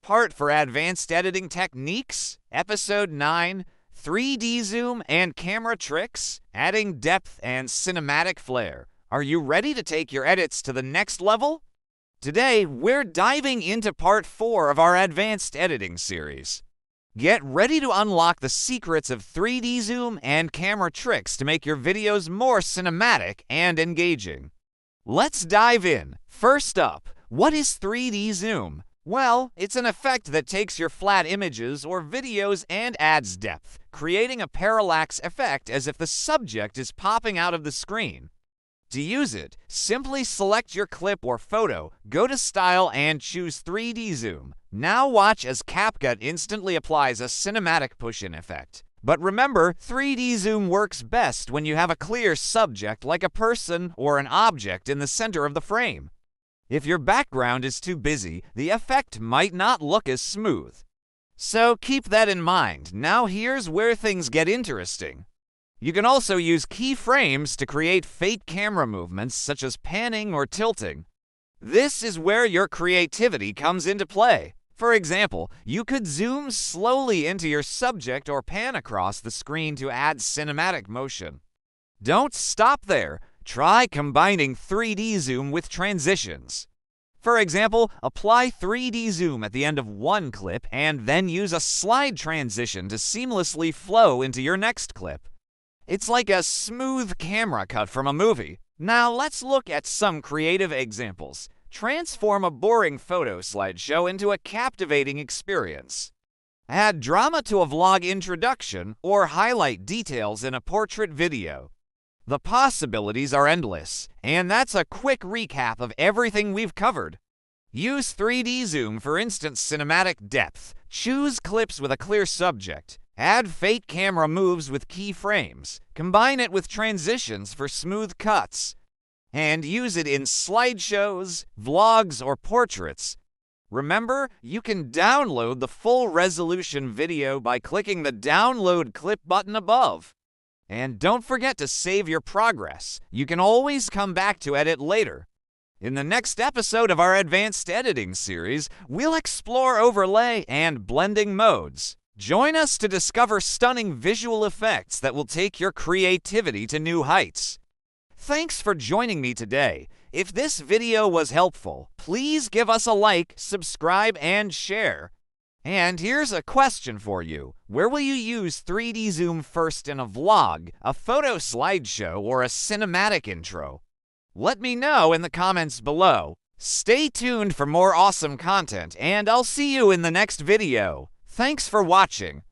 part for Advanced Editing Techniques, Episode 9, 3D Zoom and Camera Tricks, Adding Depth and Cinematic Flair. Are you ready to take your edits to the next level? Today, we're diving into Part 4 of our Advanced Editing series. Get ready to unlock the secrets of 3D Zoom and camera tricks to make your videos more cinematic and engaging. Let's dive in. First up, what is 3D Zoom? Well, it's an effect that takes your flat images or videos and adds depth, creating a parallax effect as if the subject is popping out of the screen. To use it, simply select your clip or photo, go to Style and choose 3D Zoom. Now watch as CapCut instantly applies a cinematic push-in effect. But remember, 3D Zoom works best when you have a clear subject like a person or an object in the center of the frame. If your background is too busy, the effect might not look as smooth. So keep that in mind. Now here's where things get interesting. You can also use keyframes to create fake camera movements such as panning or tilting. This is where your creativity comes into play. For example, you could zoom slowly into your subject or pan across the screen to add cinematic motion. Don't stop there. Try combining 3D zoom with transitions. For example, apply 3D zoom at the end of one clip and then use a slide transition to seamlessly flow into your next clip. It's like a smooth camera cut from a movie. Now let's look at some creative examples. Transform a boring photo slideshow into a captivating experience. Add drama to a vlog introduction or highlight details in a portrait video. The possibilities are endless, and that's a quick recap of everything we've covered. Use 3D zoom for instant cinematic depth. Choose clips with a clear subject. Add fake camera moves with keyframes. Combine it with transitions for smooth cuts. And use it in slideshows, vlogs, or portraits. Remember, you can download the full resolution video by clicking the Download Clip button above. And don't forget to save your progress. You can always come back to edit later. In the next episode of our Advanced Editing series, we'll explore overlay and blending modes. Join us to discover stunning visual effects that will take your creativity to new heights. Thanks for joining me today. If this video was helpful, please give us a like, subscribe, and share. And here's a question for you. Where will you use 3D zoom first in a vlog, a photo slideshow, or a cinematic intro? Let me know in the comments below. Stay tuned for more awesome content, and I'll see you in the next video. Thanks for watching.